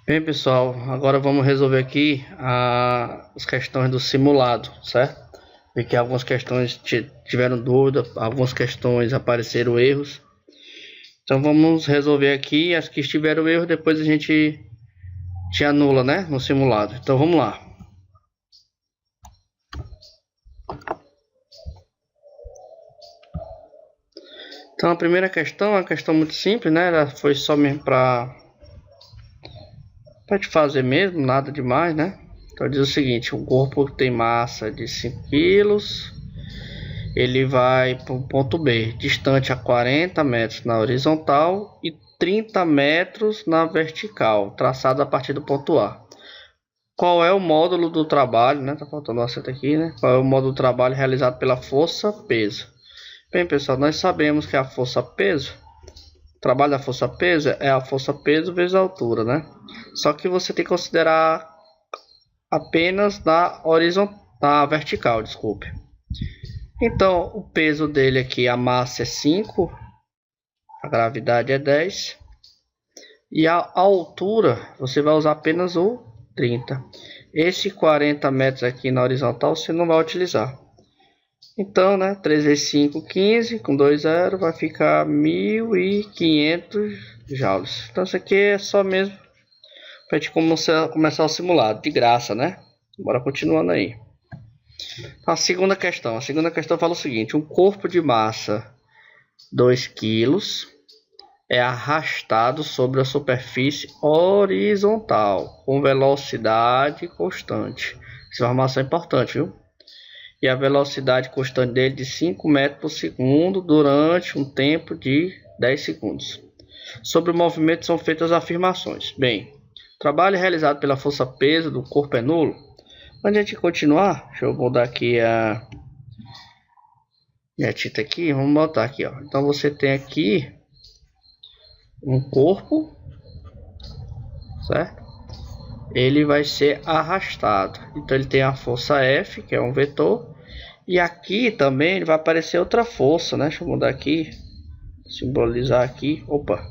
Bem, pessoal, agora vamos resolver aqui as questões do simulado, certo? Vi que algumas questões tiveram dúvida, algumas questões apareceram erros. Então vamos resolver aqui as que tiveram erro, depois a gente te anula, né, no simulado. Então vamos lá. Então a primeira questão é uma questão muito simples, né? Ela foi só mesmo para te fazer mesmo, nada demais, né? Então diz o seguinte: um corpo tem massa de 5 kg, ele vai para o ponto B, distante a 40 metros na horizontal e 30 metros na vertical, traçado a partir do ponto A. Qual é o módulo do trabalho, né? Tá faltando um acento aqui, né? Qual é o módulo do trabalho realizado pela força-peso? Bem, pessoal, nós sabemos que a força-peso, o trabalho da força-peso é a força-peso vezes a altura, né? Só que você tem que considerar apenas na horizontal, na vertical, desculpe. Então, o peso dele aqui, a massa é 5, a gravidade é 10. E a altura, você vai usar apenas o 30. Esse 40 metros aqui na horizontal, você não vai utilizar. Então, né, 3 vezes 5, 15, com 2 zeros, vai ficar 1.500 joules. Então, isso aqui é só mesmo para a gente começar o simulado, de graça, né? Bora continuando aí. A segunda questão fala o seguinte: um corpo de massa 2 kg é arrastado sobre a superfície horizontal com velocidade constante. Essa informação é importante, viu? E a velocidade constante dele de 5 metros por segundo durante um tempo de 10 segundos. Sobre o movimento são feitas afirmações. Bem, o trabalho realizado pela força-peso do corpo é nulo. Antes de a gente continuar, deixa eu mudar aqui a minha tinta aqui, vamos botar aqui, ó. Então você tem aqui um corpo, certo? Ele vai ser arrastado. Então ele tem a força F, que é um vetor, e aqui também vai aparecer outra força, né? Deixa eu mudar aqui, simbolizar aqui. Opa,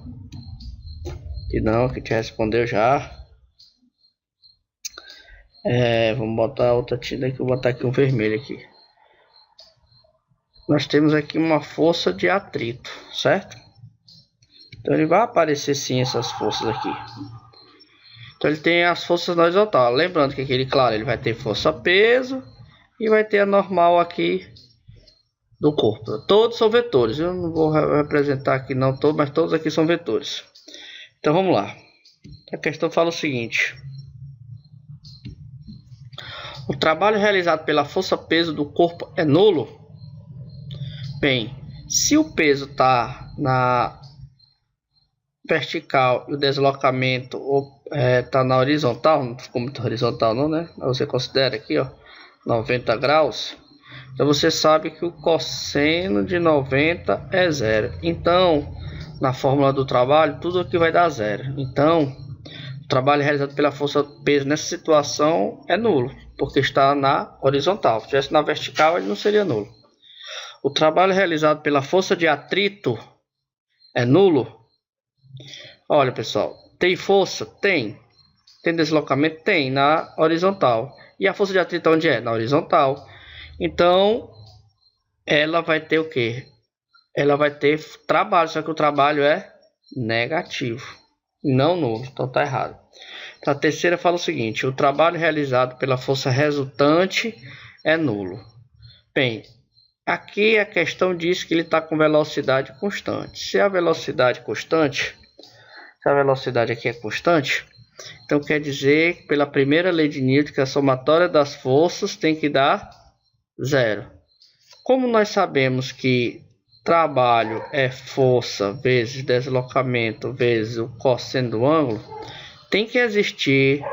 que não, que te respondeu já. Vamos botar outra tinta aqui, vou botar aqui um vermelho aqui. Nós temos aqui uma força de atrito, certo? Então ele vai aparecer sim essas forças aqui. Então ele tem as forças na horizontal. Lembrando que aquele, claro, ele vai ter força-peso e vai ter a normal aqui do corpo. Todos são vetores. Eu não vou representar aqui não todos, mas todos aqui são vetores. Então vamos lá. A questão fala o seguinte: o trabalho realizado pela força-peso do corpo é nulo? Bem, se o peso está na vertical e o deslocamento está na horizontal, não ficou muito horizontal não, né? Você considera aqui, ó, 90 graus. Então você sabe que o cosseno de 90 é zero. Então, na fórmula do trabalho, tudo aqui vai dar zero. Então, o trabalho realizado pela força-peso nessa situação é nulo, porque está na horizontal. Se estivesse na vertical, ele não seria nulo. O trabalho realizado pela força de atrito é nulo? Olha, pessoal, tem força? Tem. Tem deslocamento? Tem, na horizontal. E a força de atrito onde é? Na horizontal. Então, ela vai ter o quê? Ela vai ter trabalho, só que o trabalho é negativo, não nulo, então tá errado. Então, a terceira fala o seguinte: o trabalho realizado pela força resultante é nulo. Bem, aqui a questão diz que ele está com velocidade constante. Se a velocidade aqui é constante, então quer dizer que pela primeira lei de Newton que a somatória das forças tem que dar zero. Como nós sabemos que trabalho é força vezes deslocamento vezes o cosseno do ângulo, tem que existir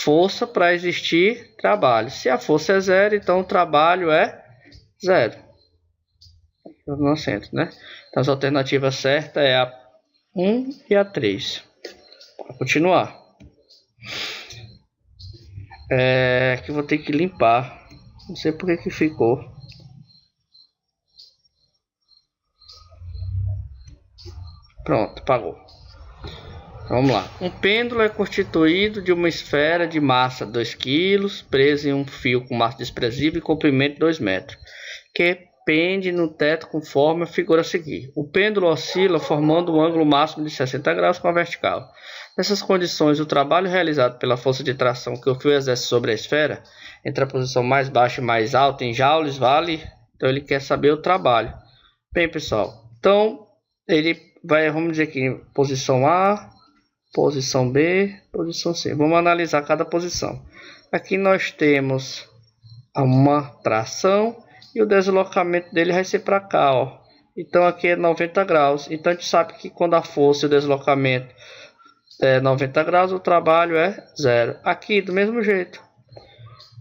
força para existir trabalho. Se a força é zero, então o trabalho é zero. No centro, né? Então as alternativas certas é a 1 e a 3. Para continuar. Aqui vou ter que limpar. Não sei por que ficou. Pronto, apagou. Vamos lá. Um pêndulo é constituído de uma esfera de massa 2 kg, presa em um fio com massa desprezível e comprimento 2 metros, que pende no teto conforme a figura a seguir. O pêndulo oscila formando um ângulo máximo de 60 graus com a vertical. Nessas condições, o trabalho realizado pela força de tração que o fio exerce sobre a esfera, entre a posição mais baixa e mais alta em joules, vale. Então ele quer saber o trabalho. Bem, pessoal, então ele vai, vamos dizer aqui, posição A, posição B, posição C. Vamos analisar cada posição. Aqui nós temos uma tração e o deslocamento dele vai ser para cá, ó. Então aqui é 90 graus. Então a gente sabe que quando a força e o deslocamento é 90 graus, o trabalho é zero. Aqui do mesmo jeito.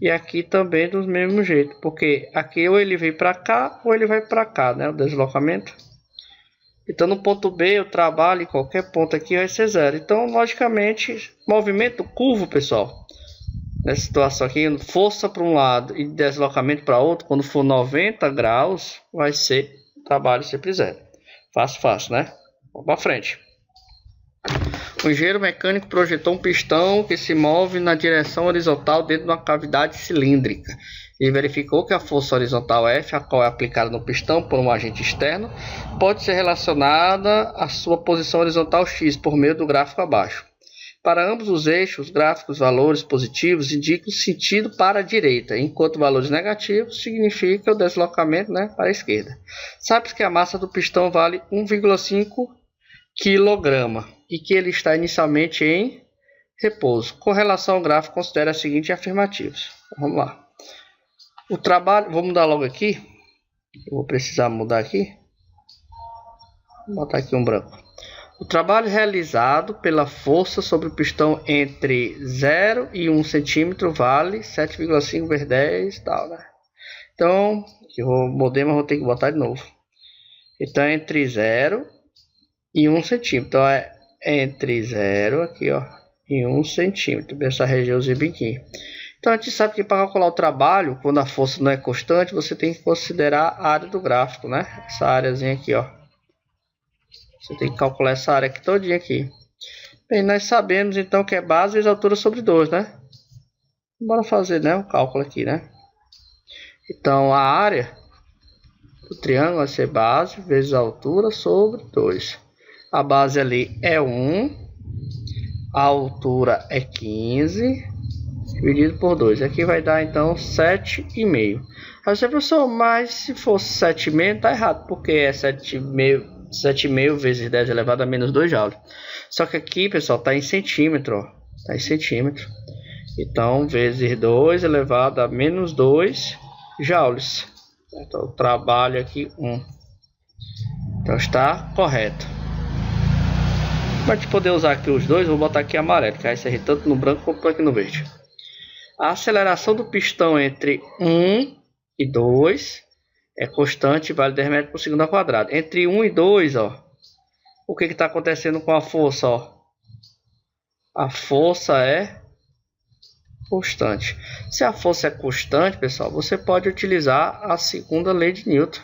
E aqui também do mesmo jeito. Porque aqui ou ele vem para cá ou ele vai para cá, né? O deslocamento. Então no ponto B, o trabalho em qualquer ponto aqui vai ser zero. Então logicamente, movimento curvo, pessoal. Nessa situação aqui, força para um lado e deslocamento para outro, quando for 90 graus, vai ser trabalho sempre zero. Fácil, né? Vamos para frente. O engenheiro mecânico projetou um pistão que se move na direção horizontal dentro de uma cavidade cilíndrica. Ele verificou que a força horizontal F, a qual é aplicada no pistão por um agente externo, pode ser relacionada à sua posição horizontal X por meio do gráfico abaixo. Para ambos os eixos, gráficos valores positivos indicam sentido para a direita, enquanto valores negativos significam o deslocamento, né, para a esquerda. Sabe-se que a massa do pistão vale 1,5 kg e que ele está inicialmente em repouso. Com relação ao gráfico, considere as seguintes afirmativas. Vamos lá. O trabalho, vou mudar logo aqui. Eu vou precisar mudar aqui. Vou botar aqui um branco. O trabalho realizado pela força sobre o pistão entre 0 e 1 centímetro vale 7,5 vezes 10 e tal, né? Então, eu mudei, mas vou ter que botar de novo. Então, é entre 0 e 1 centímetro. Então, é entre 0 aqui, ó, e 1 centímetro. Essa regiãozinha bem aqui. Então, a gente sabe que para calcular o trabalho, quando a força não é constante, você tem que considerar a área do gráfico, né? Essa áreazinha aqui, ó. Você tem que calcular essa área aqui todinha aqui. Bem, nós sabemos então que é base vezes altura sobre 2, né? Bora fazer, né, o cálculo aqui, né? Então a área do triângulo vai ser base vezes altura sobre 2. A base ali é 1. A altura é 15. Dividido por 2. Aqui vai dar então 7,5. Aí você, professor, mas se fosse 7,5 tá errado. Porque é 7,5 vezes 10 elevado a menos 2 joules. Só que aqui, pessoal, está em centímetro. Está em centímetro. Então, vezes 2 elevado a menos 2 joules. Então, o trabalho aqui 1. Então, está correto. Para te poder usar aqui os dois, vou botar aqui amarelo. Que vai ser tanto no branco quanto aqui no verde. A aceleração do pistão entre 1 e 2 é constante e vale 10 metros por segundo ao quadrado. Entre 1 e 2, ó, o que está acontecendo com a força? Ó? A força é constante. Se a força é constante, pessoal, você pode utilizar a segunda lei de Newton.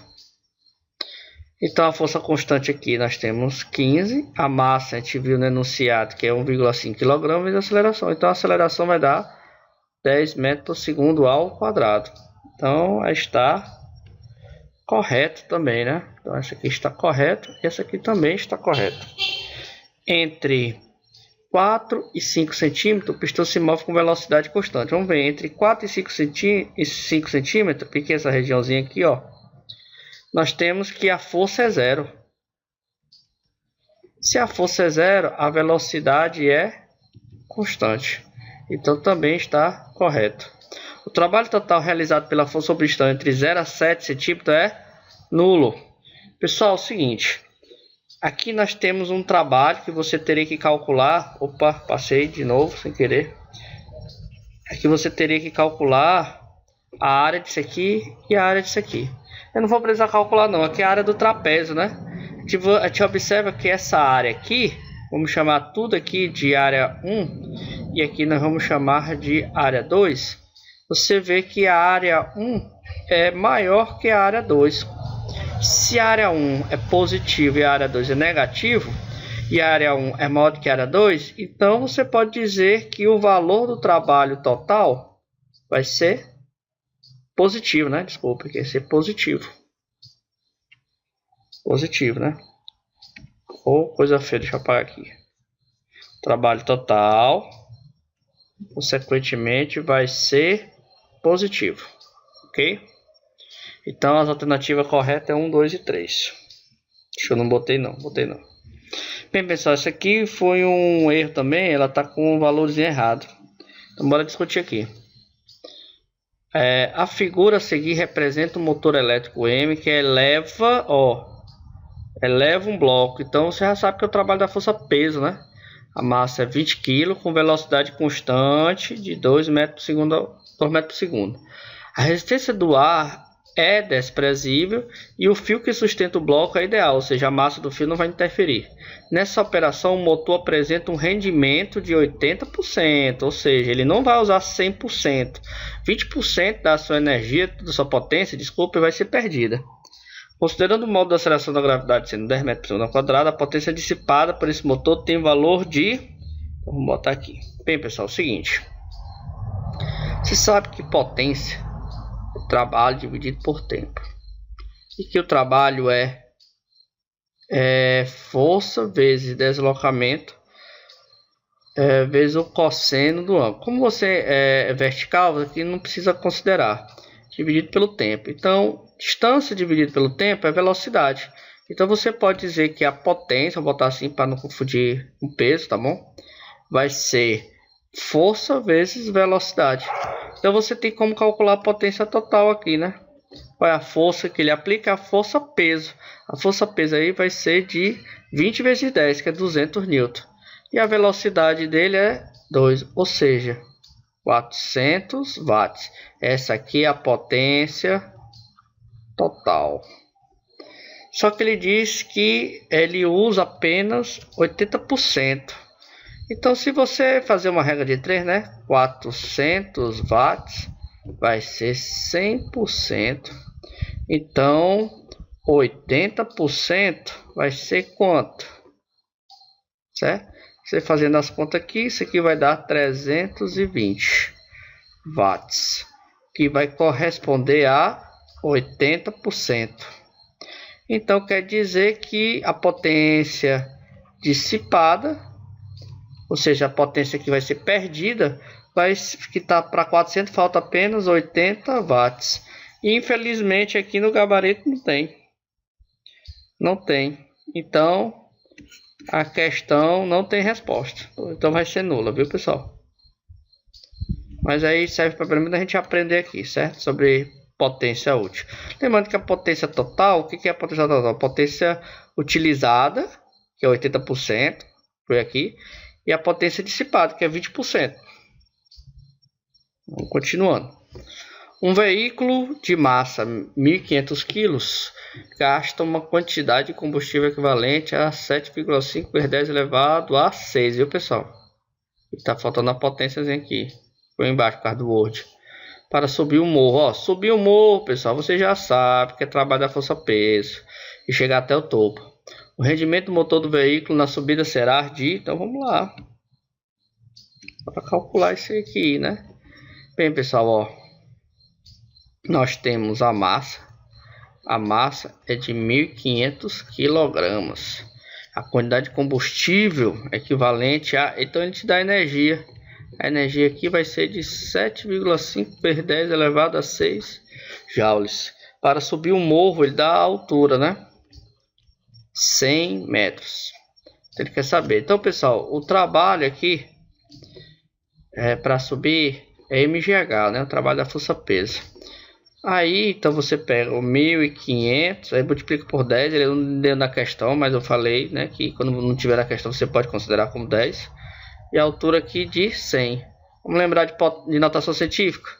Então, a força constante aqui nós temos 15. A massa a gente viu no enunciado que é 1,5 kg e a aceleração. Então, a aceleração vai dar 10 metros por segundo ao quadrado. Então, está correto também, né? Então, essa aqui está correto e essa aqui também está correta. Entre 4 e 5 centímetros, o pistão se move com velocidade constante. Vamos ver, entre 4 e 5 centímetros, porque essa regiãozinha aqui, ó, nós temos que a força é zero. Se a força é zero, a velocidade é constante. Então, também está correto. O trabalho total realizado pela força sobre o pistão entre 0 a 7 centímetros é nulo. Pessoal, é o seguinte. Aqui nós temos um trabalho que você teria que calcular. Opa, passei de novo sem querer. Aqui você teria que calcular a área disso aqui e a área disso aqui. Eu não vou precisar calcular não. Aqui é a área do trapézio, né? A gente observa que essa área aqui, vamos chamar tudo aqui de área 1. E aqui nós vamos chamar de área 2. Você vê que a área 1 é maior que a área 2. Se a área 1 é positivo e a área 2 é negativo, e a área 1 é maior do que a área 2, então você pode dizer que o valor do trabalho total vai ser positivo, né? Desculpa, que vai ser positivo. Positivo, né? Ou coisa feia, deixa eu apagar aqui. Trabalho total, consequentemente, vai ser positivo, ok? Então, as alternativas corretas é 1, 2 e 3. Acho que eu não botei não, Bem, pessoal, isso aqui foi um erro também, ela tá com um valorzinho errado. Então, bora discutir aqui. A figura a seguir representa um motor elétrico M que eleva um bloco. Então, você já sabe que é o trabalho da força-peso, né? A massa é 20 kg com velocidade constante de 2 metros por segundo. A resistência do ar é desprezível e o fio que sustenta o bloco é ideal, ou seja, a massa do fio não vai interferir. Nessa operação, o motor apresenta um rendimento de 80%, ou seja, ele não vai usar 100%. 20% da sua energia, da sua potência, vai ser perdida. Considerando o modo de aceleração da gravidade sendo 10 metros por segundo ao quadrado, a potência dissipada por esse motor tem valor de... Vamos botar aqui. Bem, pessoal, é o seguinte. Você sabe que potência é trabalho dividido por tempo. E que o trabalho é força vezes deslocamento vezes o cosseno do ângulo. Como você é vertical, aqui não precisa considerar. Dividido pelo tempo. Então, distância dividido pelo tempo é velocidade. Então, você pode dizer que a potência, vou botar assim para não confundir com peso, tá bom? Vai ser força vezes velocidade. Então, você tem como calcular a potência total aqui, né? Qual é a força que ele aplica? A força-peso. A força-peso aí vai ser de 20 vezes 10, que é 200 N. E a velocidade dele é 2, ou seja, 400 watts. Essa aqui é a potência total. Só que ele diz que ele usa apenas 80%. Então, se você fazer uma regra de 3, né? 400 watts vai ser 100%. Então, 80% vai ser quanto? Certo? Você fazendo as contas aqui, isso aqui vai dar 320 watts, que vai corresponder a 80%. Então, quer dizer que a potência dissipada, ou seja, a potência que vai ser perdida, vai quitar para 400, falta apenas 80 watts. E, infelizmente, aqui no gabarito não tem. Não tem. Então, a questão não tem resposta. Então, vai ser nula, viu, pessoal? Mas aí serve para pelo menos a gente aprender aqui, certo? Sobre potência útil. Lembrando que a potência total, o que é a potência total? A potência utilizada, que é 80%, foi aqui, e a potência dissipada, que é 20%. Vamos continuando. Um veículo de massa 1.500 kg gasta uma quantidade de combustível equivalente a 7,5 vezes 10 elevado a 6, viu, pessoal? Está faltando a potência aqui. Foi embaixo por causa do Word. Para subir o morro. Ó, subir o morro, pessoal, você já sabe que é trabalho da força-peso e chegar até o topo. O rendimento do motor do veículo na subida será de... Então vamos lá. Para calcular isso aqui, né? Bem, pessoal, ó. Nós temos a massa. A massa é de 1.500 kg. A quantidade de combustível é equivalente a... Então ele te dá energia. A energia aqui vai ser de 7,5 vezes 10 elevado a 6 joules. Para subir o morro, ele dá a altura, né? 100 metros. Ele quer saber. Então, pessoal, o trabalho aqui para subir é MGH, né? O trabalho da força-peso. Aí, então você pega o 1.500, aí multiplica por 10. Ele não deu na questão, mas eu falei, né? Que quando não tiver na questão, você pode considerar como 10. E a altura aqui de 100. Vamos lembrar de notação científica.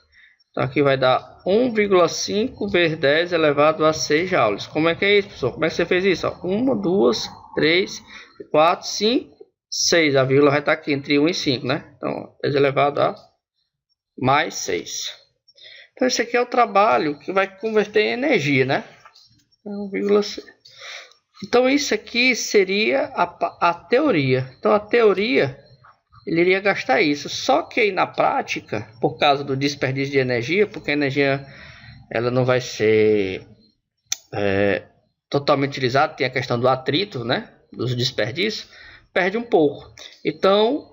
Então aqui vai dar 1,5 vezes 10 elevado a 6 joules. Como é que é isso, pessoal? Como é que você fez isso? 1, 2, 3, 4, 5, 6. A vírgula vai estar aqui entre 1 e 5, né? Então 10 elevado a mais 6. Então esse aqui é o trabalho que vai converter em energia, né? 1,6. Então isso aqui seria a teoria. Então a teoria, ele iria gastar isso. Só que aí na prática, por causa do desperdício de energia, porque a energia ela não vai ser totalmente utilizada, tem a questão do atrito, né? Dos desperdícios, perde um pouco. Então,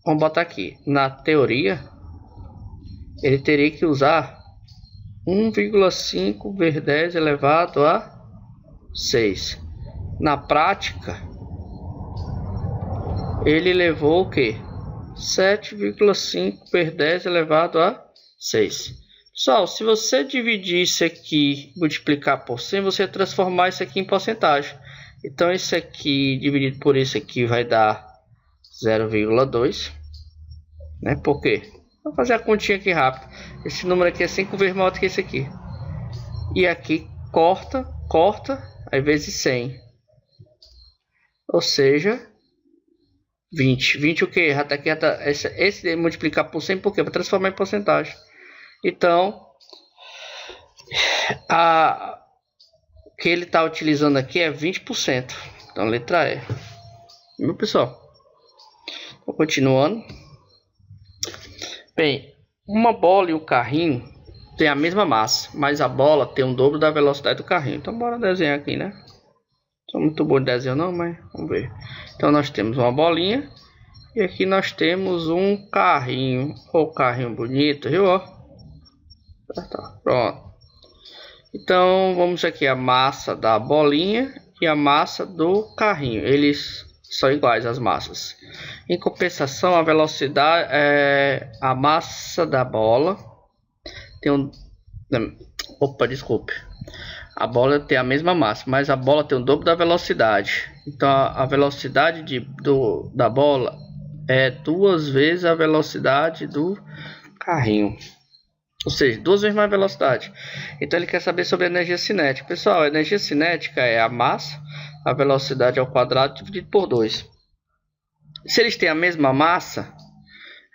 vamos botar aqui. Na teoria, ele teria que usar 1,5 vezes 10 elevado a 6. Na prática, ele levou o que? 7,5 vezes 10 elevado a 6. Pessoal, se você dividir isso aqui, multiplicar por 100, você vai transformar isso aqui em porcentagem. Então, isso aqui dividido por isso aqui vai dar 0,2. Né? Por quê? Vou fazer a continha aqui rápido. Esse número aqui é 5 vezes maior do que esse aqui. E aqui corta, aí vezes 100. Ou seja, 20. 20 o que? Esse multiplicar por 100 por quê? Para transformar em porcentagem. Então, o que ele está utilizando aqui é 20%. Então, letra E. Meu pessoal, então, continuando. Bem, uma bola e o carrinho tem a mesma massa, mas a bola tem o dobro da velocidade do carrinho. Então, bora desenhar aqui, né? Não sou muito bom de desenho não, mas vamos ver. Então, nós temos uma bolinha e aqui nós temos um carrinho. Olha o carrinho bonito, viu? Tá, pronto. Então, vamos aqui a massa da bolinha e a massa do carrinho. Eles são iguais as massas. Em compensação, a velocidade a massa da bola tem um... Opa, desculpe. A bola tem a mesma massa, mas a bola tem o dobro da velocidade. Então, a velocidade da bola é 2 vezes a velocidade do carrinho. Ou seja, 2 vezes mais velocidade. Então ele quer saber sobre a energia cinética. Pessoal, a energia cinética é a massa, a velocidade ao quadrado dividido por 2. Se eles têm a mesma massa,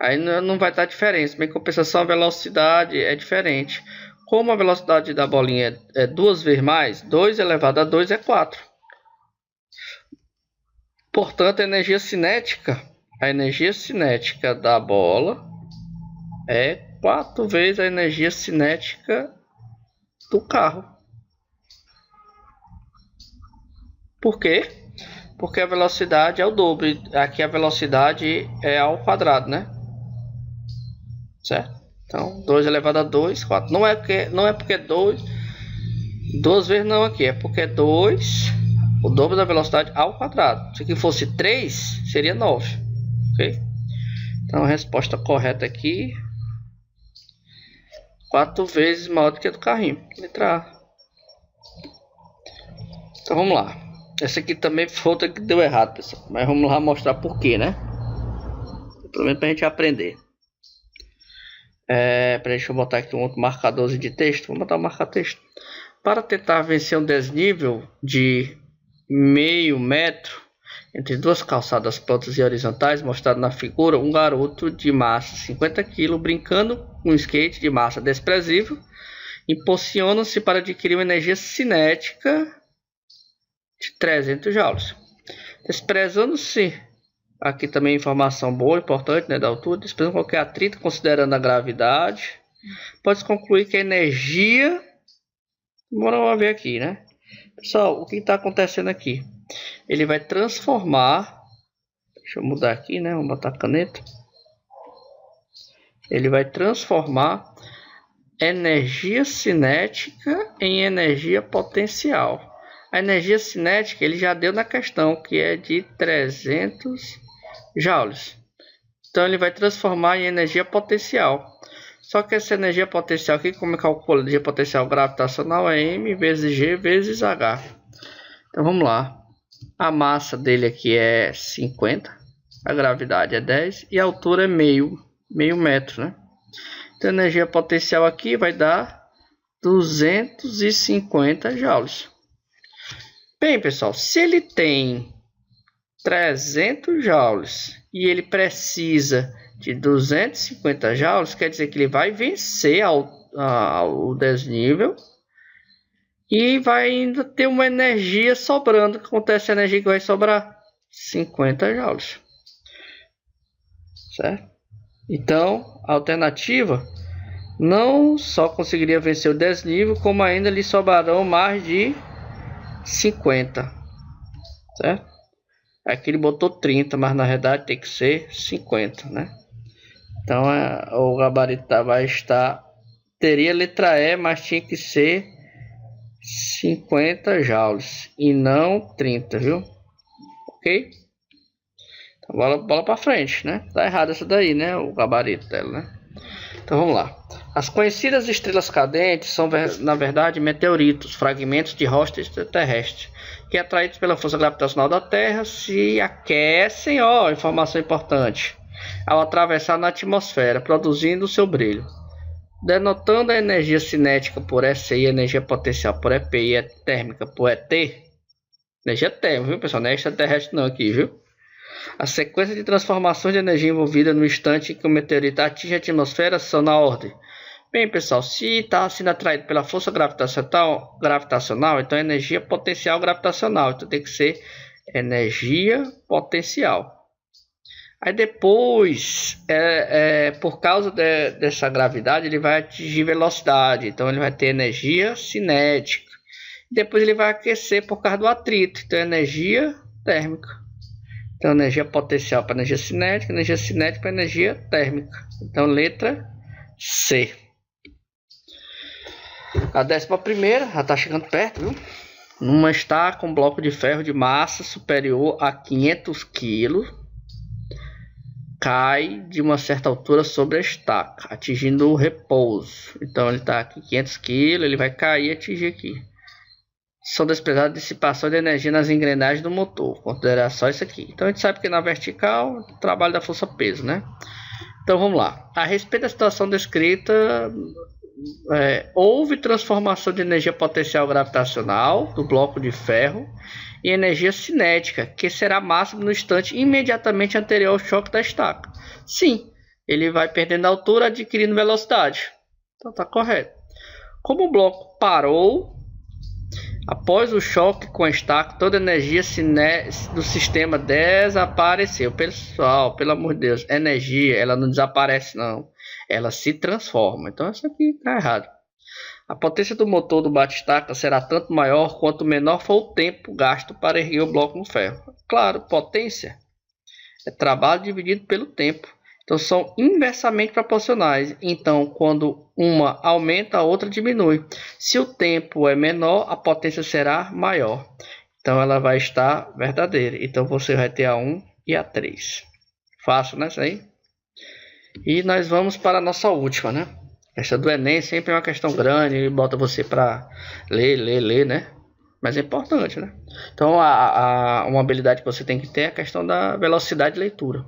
aí não vai dar diferença. Mas em compensação, a velocidade é diferente. Como a velocidade da bolinha é 2 vezes mais, 2 elevado a 2 é 4. Portanto, a energia cinética da bola é 4 vezes a energia cinética do carro. Por quê? Porque a velocidade é o dobro. Aqui a velocidade é ao quadrado, né? Certo? Então, 2 elevado a 2, 4. Não é porque 2 vezes não aqui. É porque é 2, o dobro da velocidade ao quadrado. Se aqui fosse 3, seria 9. Ok? Então, a resposta correta aqui... 4 vezes maior do que a do carrinho. Letra A. Então vamos lá. Essa aqui também foi outra que deu errado, pessoal. Mas vamos lá mostrar por quê, né? Pelo menos pra gente aprender. Deixa eu botar aqui um outro marcadorzinho de texto. Vamos botar um marcar texto. Para tentar vencer um desnível de meio metro entre duas calçadas plantas e horizontais, mostrado na figura, um garoto de massa 50 kg brincando com um skate de massa desprezível impulsiona-se para adquirir uma energia cinética de 300 joules. Desprezando-se, aqui também informação boa, importante, né, da altura, desprezando qualquer atrito considerando a gravidade, pode-se concluir que a energia... Vamos ver aqui, né? Pessoal, o que está acontecendo aqui? Ele vai transformar... Deixa eu mudar aqui, né? Vamos botar a caneta. Ele vai transformar energia cinética em energia potencial. A energia cinética ele já deu na questão, que é de 300 joules. Então ele vai transformar em energia potencial. Só que essa energia potencial aqui, como é que calcula? Energia potencial gravitacional é m vezes g vezes h. Então vamos lá. A massa dele aqui é 50, a gravidade é 10 e a altura é meio metro, né? Então a energia potencial aqui vai dar 250 joules. Bem, pessoal, se ele tem 300 joules e ele precisa de 250 joules, quer dizer que ele vai vencer ao desnível E vai ainda ter uma energia sobrando. Acontece a energia que vai sobrar 50 joules. Certo? Então, a alternativa não só conseguiria vencer o desnível, como ainda lhe sobrarão mais de 50. Certo? Aqui ele botou 30, mas na verdade tem que ser 50, né? Então o gabarito vai estar... Teria letra E, mas tinha que ser 50 joules e não 30, viu? Ok? Então bola para frente, né? Tá errado essa daí, né? O gabarito dela, né? Então vamos lá. As conhecidas estrelas cadentes são, na verdade, meteoritos, fragmentos de rocha terrestre, que atraídos pela força gravitacional da Terra se aquecem, informação importante, ao atravessar na atmosfera, produzindo o seu brilho. Denotando a energia cinética por SI, energia potencial por EP e térmica por ET. Energia térmica, viu, pessoal? Não é extraterrestre não aqui, viu? A sequência de transformações de energia envolvida no instante em que o meteorito atinge a atmosfera são na ordem. Bem, pessoal, se está sendo atraído pela força gravitacional, então é energia potencial gravitacional. Então tem que ser energia potencial. Aí depois, por causa dessa gravidade, ele vai atingir velocidade. Então ele vai ter energia cinética. Depois ele vai aquecer por causa do atrito. Então energia térmica. Então energia potencial para energia cinética para energia térmica. Então letra C. A 11ª já está chegando perto, viu? Numa está com um bloco de ferro de massa superior a 500 kg. Cai de uma certa altura sobre a estaca, atingindo o repouso. Então ele está aqui 500 kg, ele vai cair e atingir aqui. São desprezadas dissipação de energia nas engrenagens do motor. Considerar só isso aqui. Então a gente sabe que na vertical, trabalho da força-peso, né? Então vamos lá. A respeito da situação descrita, houve transformação de energia potencial gravitacional do bloco de ferro e energia cinética, que será máximo no instante imediatamente anterior ao choque da estaca. Sim, ele vai perdendo altura, adquirindo velocidade. Então tá correto. Como o bloco parou, após o choque com a estaca, toda a energia do sistema desapareceu. Pessoal, pelo amor de Deus, energia, ela não desaparece não. Ela se transforma. Então isso aqui está errado. A potência do motor do bate-estaca será tanto maior quanto menor for o tempo gasto para erguer o bloco no ferro. Claro, potência é trabalho dividido pelo tempo. Então são inversamente proporcionais. Então quando uma aumenta, a outra diminui. Se o tempo é menor, a potência será maior. Então ela vai estar verdadeira. Então você vai ter a 1 e a 3. Fácil, né? Isso aí. E nós vamos para a nossa última, né? Essa do Enem sempre é uma questão grande, ele bota você para ler, né? Mas é importante, né? Então, uma habilidade que você tem que ter é a questão da velocidade de leitura.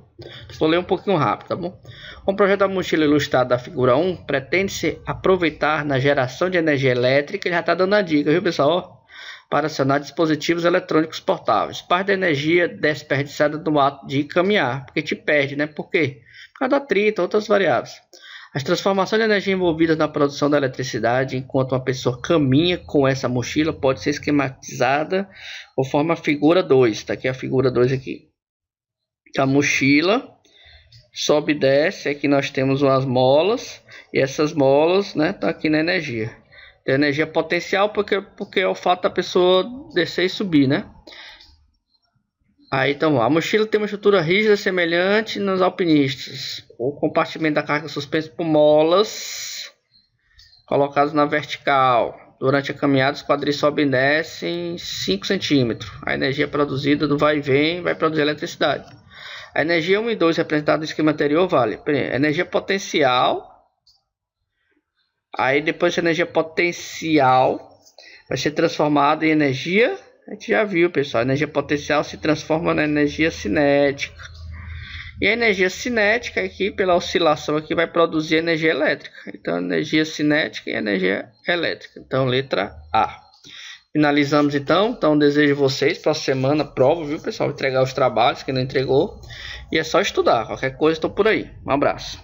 Vou ler um pouquinho rápido, tá bom? O projeto da mochila ilustrada da figura 1 pretende-se aproveitar na geração de energia elétrica, ele já está dando a dica, viu, pessoal? Para acionar dispositivos eletrônicos portáveis. Parte da energia desperdiçada no ato de caminhar, porque te perde, né? Por quê? Por causa da atrito, outras variáveis. As transformações de energia envolvidas na produção da eletricidade enquanto uma pessoa caminha com essa mochila pode ser esquematizada conforme a figura 2. Está aqui a figura 2 aqui. A mochila sobe e desce. Aqui nós temos umas molas. E essas molas, né, estão aqui na energia. Tem energia potencial porque é o fato da pessoa descer e subir, né? Aí então, a mochila tem uma estrutura rígida semelhante nos alpinistas. O compartimento da carga suspenso por molas colocados na vertical. Durante a caminhada, os quadris sobem e descem 5 cm. A energia produzida do vai e vem vai produzir eletricidade. A energia 1 e 2 representada no esquema anterior vale. Energia potencial. Aí depois a energia potencial vai ser transformada em energia. A gente já viu, pessoal, a energia potencial se transforma na energia cinética. E a energia cinética aqui, pela oscilação aqui, vai produzir energia elétrica. Então, energia cinética e energia elétrica. Então, letra A. Finalizamos então. Então, desejo vocês, próxima semana, prova, viu, pessoal? Entregar os trabalhos, quem não entregou. E é só estudar. Qualquer coisa, estou por aí. Um abraço.